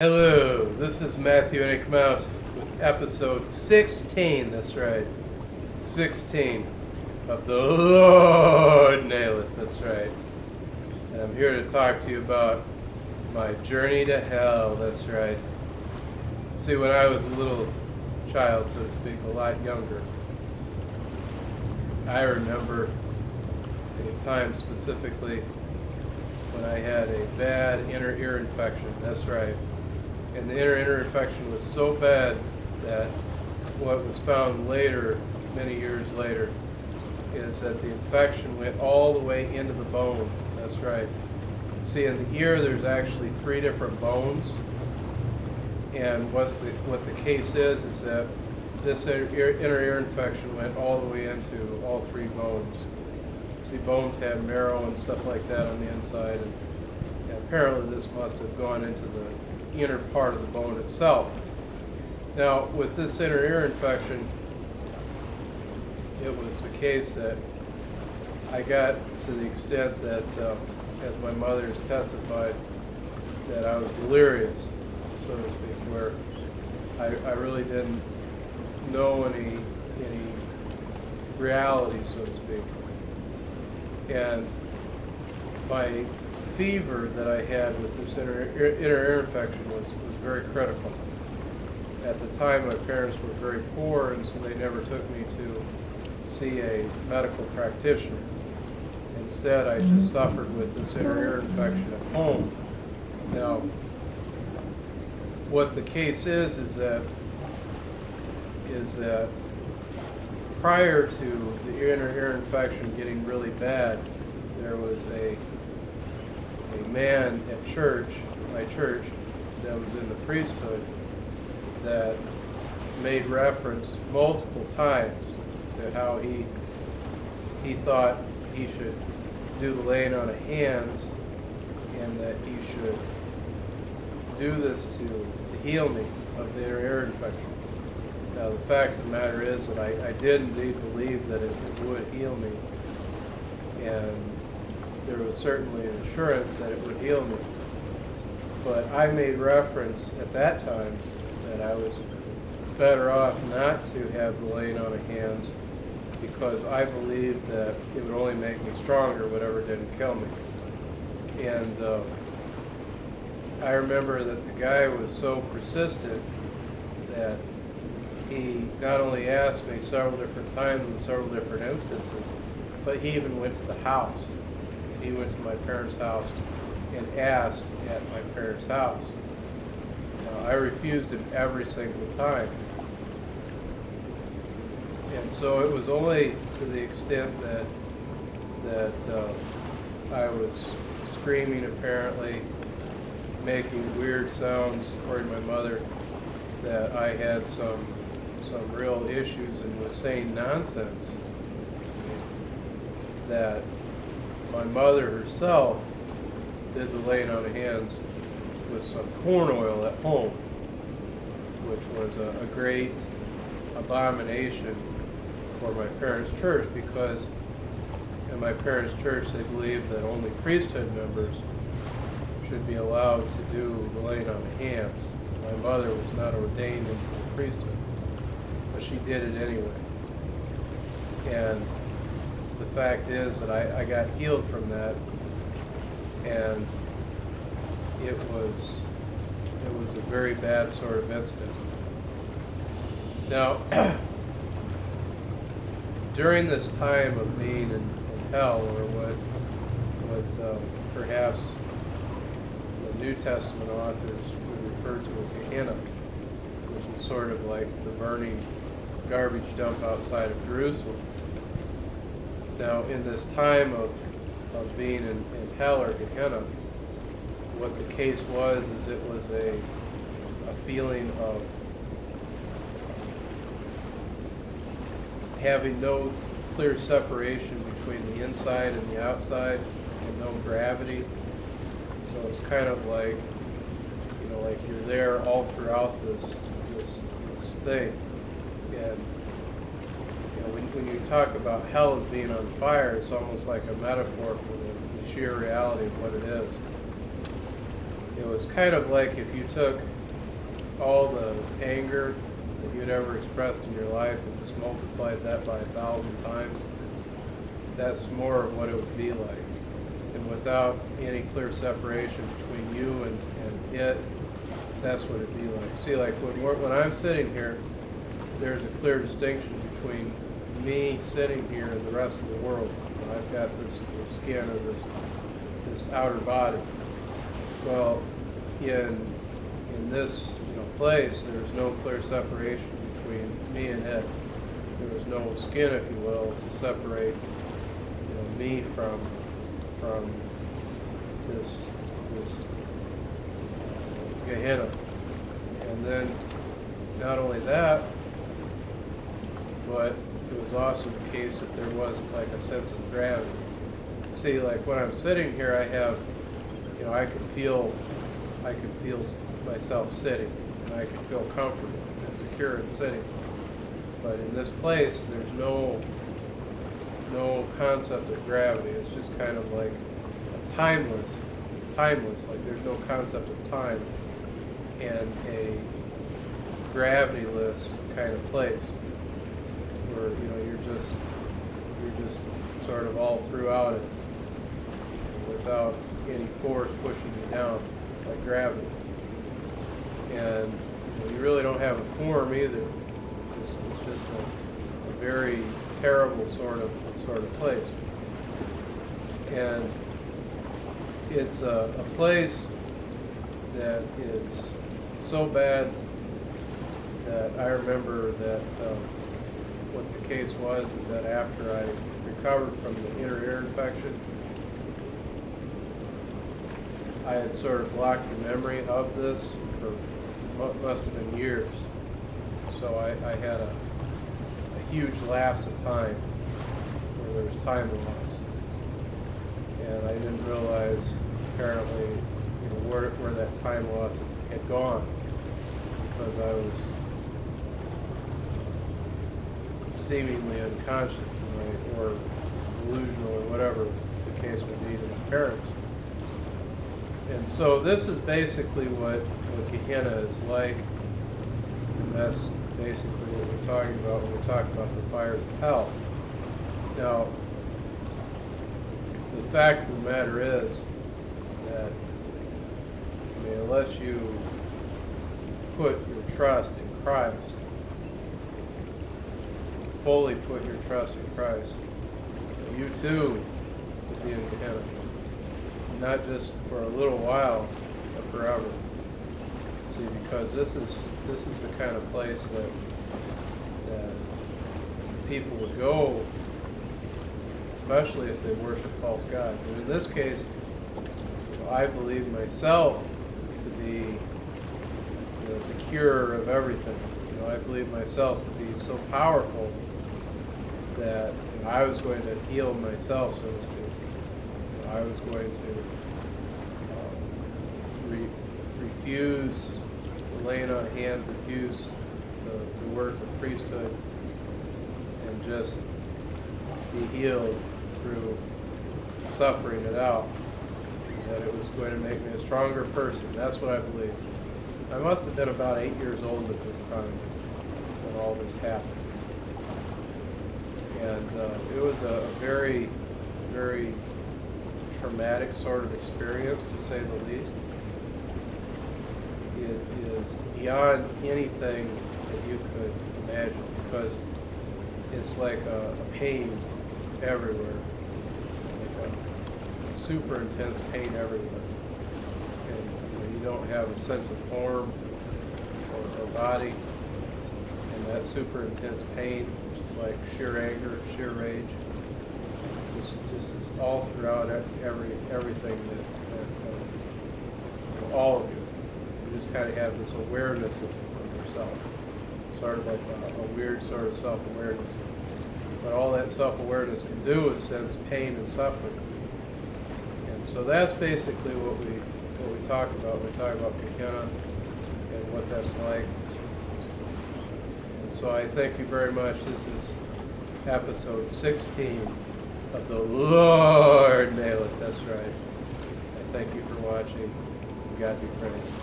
Hello, this is Matthew and I come out with episode 16, that's right, 16 of the Lord Nailith, that's right. And I'm here to talk to you about my journey to hell, that's right. See, when I was a little child, so to speak, a lot younger, I remember a time specifically when I had a bad inner ear infection, that's right. And the inner ear infection was so bad that what was found later, many years later, is that the infection went all the way into the bone. That's right. See, in the ear, there's actually 3 different bones. And what the case is that this inner ear infection went all the way into all 3 bones. See, bones have marrow and stuff like that on the inside, and apparently this must have gone into the inner part of the bone itself. Now, with this inner ear infection, it was the case that I got to the extent that, as my mother has testified, that I was delirious, so to speak, where I really didn't know any reality, so to speak. And my fever that I had with this inner ear infection was very critical. At the time, my parents were very poor, and so they never took me to see a medical practitioner. Instead, I just suffered with this inner ear infection at home. Now, what the case is that prior to the inner ear infection getting really bad, there was a man at my church, that was in the priesthood, that made reference multiple times to how he thought he should do the laying on of hands, and that he should do this to heal me of the inner ear infection. Now, the fact of the matter is that I did indeed believe that it would heal me, and there was certainly an assurance that it would heal me. But I made reference at that time that I was better off not to have the laying on of hands, because I believed that it would only make me stronger, whatever didn't kill me. And I remember that the guy was so persistent that he not only asked me several different times in several different instances, but he even went to the house. He went to my parents' house and asked at my parents' house. Now, I refused him every single time. And so it was only to the extent that I was screaming, apparently, making weird sounds, according to my mother, that I had some real issues and was saying nonsense, that my mother herself did the laying on of hands with some corn oil at home, which was a great abomination for my parents' church, because in my parents' church they believed that only priesthood members should be allowed to do the laying on of hands. My mother was not ordained into the priesthood, but she did it anyway. And the fact is that I got healed from that, and it was a very bad sort of incident. Now, during this time of being in hell, or what perhaps the New Testament authors would refer to as Gahanna, which is sort of like the burning garbage dump outside of Jerusalem. Now, in this time of being in hell or Gahanna, what the case was is it was a feeling of having no clear separation between the inside and the outside, and no gravity. So it's kind of like, like you're there all throughout this thing. And when you talk about hell as being on fire, it's almost like a metaphor for the sheer reality of what it is. it was kind of like if you took all the anger that you'd ever expressed in your life and just multiplied that by 1,000 times. That's more of what it would be like. And without any clear separation between you and it, that's what it'd be like. See, like when I'm sitting here, there's a clear distinction between me sitting here and the rest of the world. And I've got this skin or this outer body. Well, in this place, there's no clear separation between me and it. There was no skin, if you will, to separate me from this Gahanna. And then not only that, but it was also the case that there wasn't like a sense of gravity. See, like when I'm sitting here, I have, I could feel myself sitting, and I could feel comfortable and secure in sitting. But in this place, there's no concept of gravity. It's just kind of like a timeless, like there's no concept of time, and a gravityless kind of place where you're just sort of all throughout it without any force pushing you down like gravity. And you really don't have a form either. It's just a very terrible sort of place. And it's a place that is so bad that I remember that what the case was is that after I recovered from the inner ear infection, I had sort of blocked the memory of this for what must have been years. So I had a huge lapse of time where there was time loss. And I didn't realize apparently where that time loss had gone, because I was seemingly unconscious tonight, or delusional, or whatever the case would be to my parents. And so this is basically what Gahanna is like, and that's basically what we're talking about when we talk about the fires of hell. Now, the fact of the matter is that unless you put your trust in Christ, fully put your trust in Christ, you too will be in Gahanna. Not just for a little while, but forever. See, because this is the kind of place that people would go, especially if they worship false gods. And in this case, I believe myself to be the cure of everything. I believe myself to be so powerful that I was going to heal myself, so to speak. I was going to refuse the laying on of hands, refuse the work of priesthood, and just be healed through suffering it out. That it was going to make me a stronger person. That's what I believe. I must have been about 8 years old at this time when all this happened. And it was a very, very traumatic sort of experience, to say the least. It is beyond anything that you could imagine, because it's like a pain everywhere, like a super intense pain everywhere. And you don't have a sense of form or body, and that super intense pain, which is like sheer anger, sheer rage. This is all throughout everything that all of you. You just kind of have this awareness of yourself, sort of like a weird sort of self-awareness. But all that self-awareness can do is sense pain and suffering. And so that's basically what we talk about. We talk about Gahanna and what that's like. And so I thank you very much. This is episode 16 of the Lord Nailith. That's right. I thank you for watching. God be praised.